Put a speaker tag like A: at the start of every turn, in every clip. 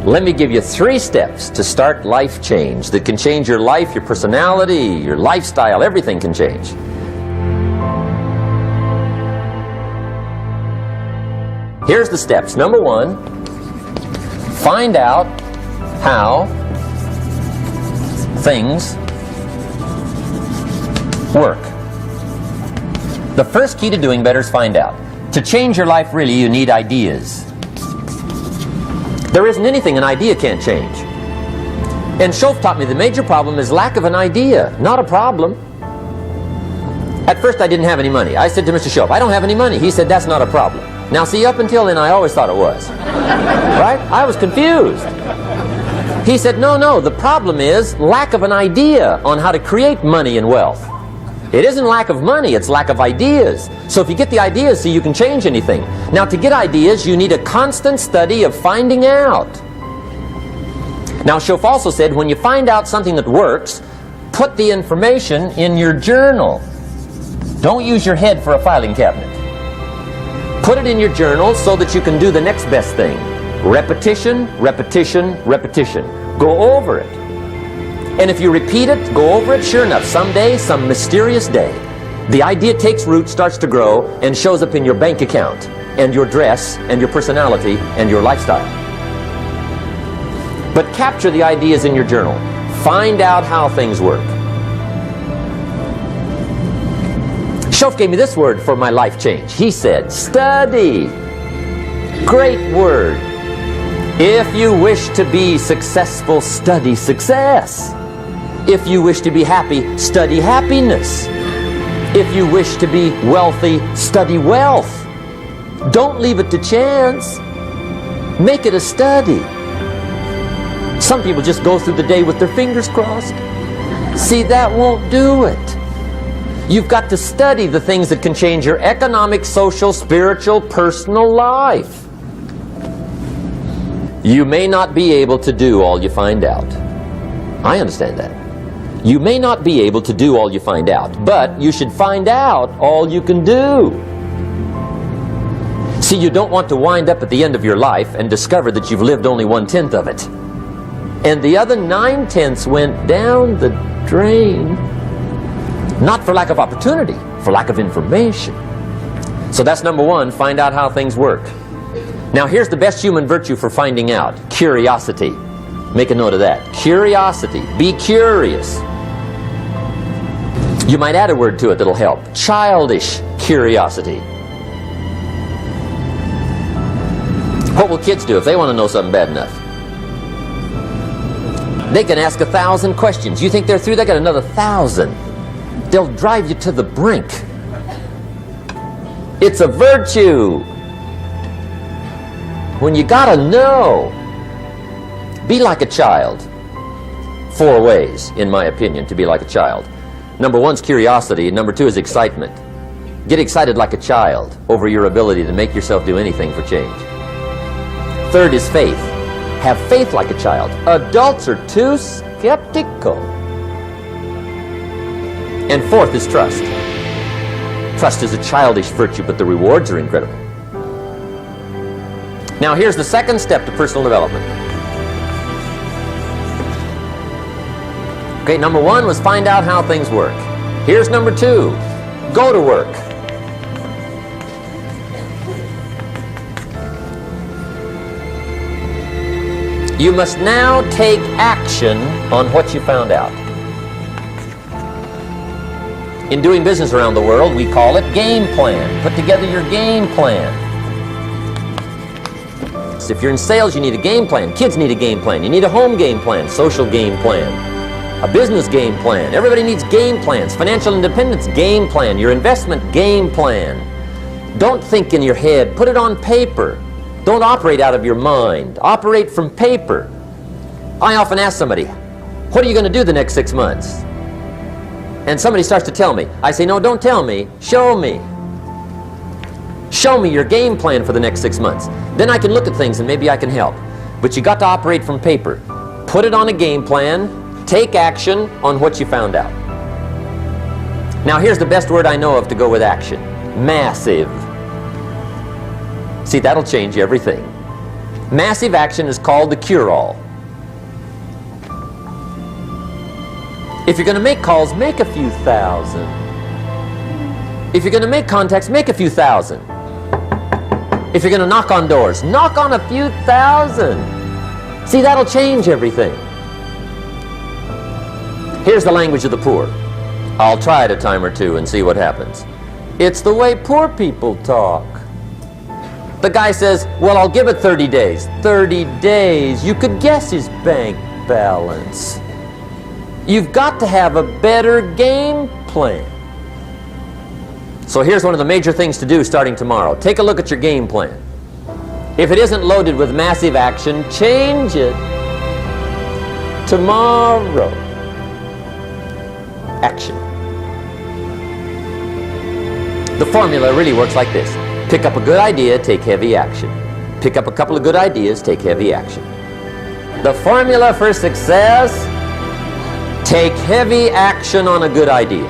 A: Let me give you 3 steps to start life change that can change your life, your personality, your lifestyle. Everything can change. Here's the steps. Number 1, find out how things work. The first key to doing better is find out. To change your life, really, you need ideas. There isn't anything an idea can't change. And Schoaf taught me the major problem is lack of an idea, not a problem. At first I didn't have any money. I said to Mr. Schoaf, I don't have any money. He said, that's not a problem. Now see, up until then I always thought it was. Right? I was confused. He said, no, the problem is lack of an idea on how to create money and wealth. It isn't lack of money, it's lack of ideas. So if you get the ideas, so you can change anything. Now to get ideas, you need a constant study of finding out. Now Schoaf also said, when you find out something that works, put the information in your journal. Don't use your head for a filing cabinet. Put it in your journal so that you can do the next best thing. Repetition, repetition, repetition. Go over it. And if you repeat it, go over it, sure enough, someday, some mysterious day, the idea takes root, starts to grow, and shows up in your bank account, and your dress, and your personality, and your lifestyle. But capture the ideas in your journal. Find out how things work. Schoaf gave me this word for my life change. He said, study. Great word. If you wish to be successful, study success. If you wish to be happy, study happiness. If you wish to be wealthy, study wealth. Don't leave it to chance. Make it a study. Some people just go through the day with their fingers crossed. See, that won't do it. You've got to study the things that can change your economic, social, spiritual, personal life. You may not be able to do all you find out. I understand that. You may not be able to do all you find out, but you should find out all you can do. See, you don't want to wind up at the end of your life and discover that you've lived only 1/10 of it. And the other 9/10 went down the drain. Not for lack of opportunity, for lack of information. So that's number 1, find out how things work. Now here's the best human virtue for finding out. Curiosity. Make a note of that. Curiosity. Be curious. You might add a word to it that'll help. Childish curiosity. What will kids do if they want to know something bad enough? They can ask 1,000 questions. You think they're through? They got another 1,000. They'll drive you to the brink. It's a virtue. When you gotta know, be like a child. 4 ways, in my opinion, to be like a child. Number 1 is curiosity, and number 2 is excitement. Get excited like a child over your ability to make yourself do anything for change. 3rd is faith. Have faith like a child. Adults are too skeptical. And 4th is trust. Trust is a childish virtue, but the rewards are incredible. Now here's the 2nd step to personal development. Okay, number 1 was find out how things work. Here's number 2. Go to work. You must now take action on what you found out. In doing business around the world, we call it game plan. Put together your game plan. If you're in sales, you need a game plan. Kids need a game plan. You need a home game plan, social game plan, a business game plan. Everybody needs game plans. Financial independence, game plan. Your investment, game plan. Don't think in your head. Put it on paper. Don't operate out of your mind. Operate from paper. I often ask somebody, what are you going to do the next 6 months? And somebody starts to tell me. I say, no, don't tell me. Show me. Show me your game plan for the next 6 months. Then I can look at things and maybe I can help. But you got to operate from paper. Put it on a game plan. Take action on what you found out. Now here's the best word I know of to go with action. Massive. See, that'll change everything. Massive action is called the cure-all. If you're going to make calls, make a few thousand. If you're going to make contacts, make a few thousand. If you're going to knock on doors, knock on a few thousand. See, that'll change everything. Here's the language of the poor. I'll try it a time or two and see what happens. It's the way poor people talk. The guy says, well, I'll give it 30 days. 30 days. You could guess his bank balance. You've got to have a better game plan. So here's one of the major things to do starting tomorrow. Take a look at your game plan. If it isn't loaded with massive action, change it. Tomorrow. Action. The formula really works like this. Pick up a good idea, take heavy action. Pick up a couple of good ideas, take heavy action. The formula for success: take heavy action on a good idea.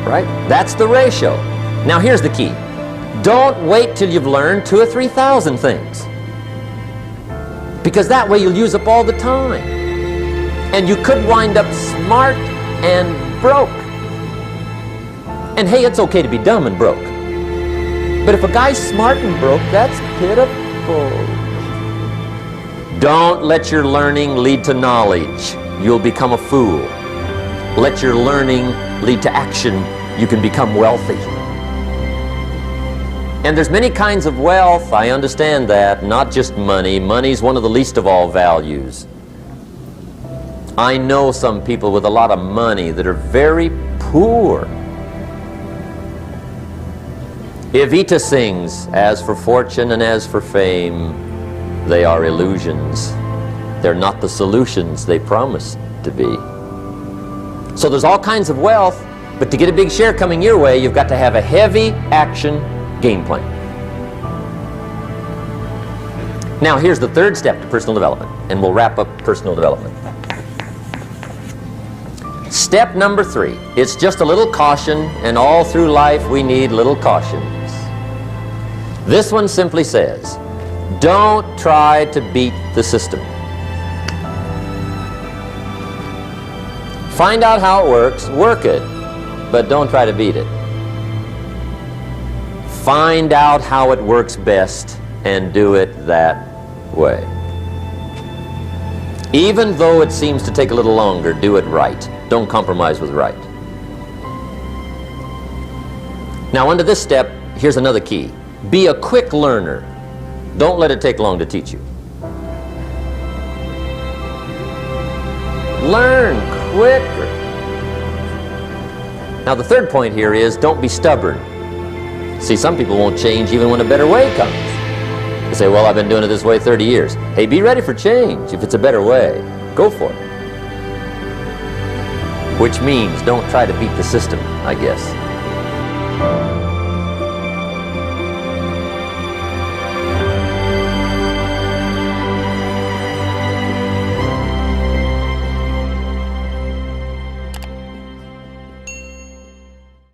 A: Right? That's the ratio. Now here's the key. Don't wait till you've learned 2,000 or 3,000 things. Because that way you'll use up all the time. And you could wind up smart and broke. And hey, it's okay to be dumb and broke. But if a guy's smart and broke, that's pitiful. Don't let your learning lead to knowledge. You'll become a fool. Let your learning lead to action. You can become wealthy. And there's many kinds of wealth. I understand that. Not just money. Money's one of the least of all values. I know some people with a lot of money that are very poor. Evita sings, as for fortune and as for fame, they are illusions. They're not the solutions they promise to be. So there's all kinds of wealth, but to get a big share coming your way, you've got to have a heavy action game plan. Now here's the third step to personal development, and we'll wrap up personal development. Step number 3, it's just a little caution, and all through life we need little cautions. This one simply says, don't try to beat the system. Find out how it works, work it, but don't try to beat it. Find out how it works best and do it that way. Even though it seems to take a little longer, do it right. Don't compromise with right. Now under this step, here's another key. Be a quick learner. Don't let it take long to teach you. Learn quicker. Now the third point here is don't be stubborn. See, some people won't change even when a better way comes. They say, well, I've been doing it this way 30 years. Hey, be ready for change. If it's a better way, go for it. Which means don't try to beat the system, I guess.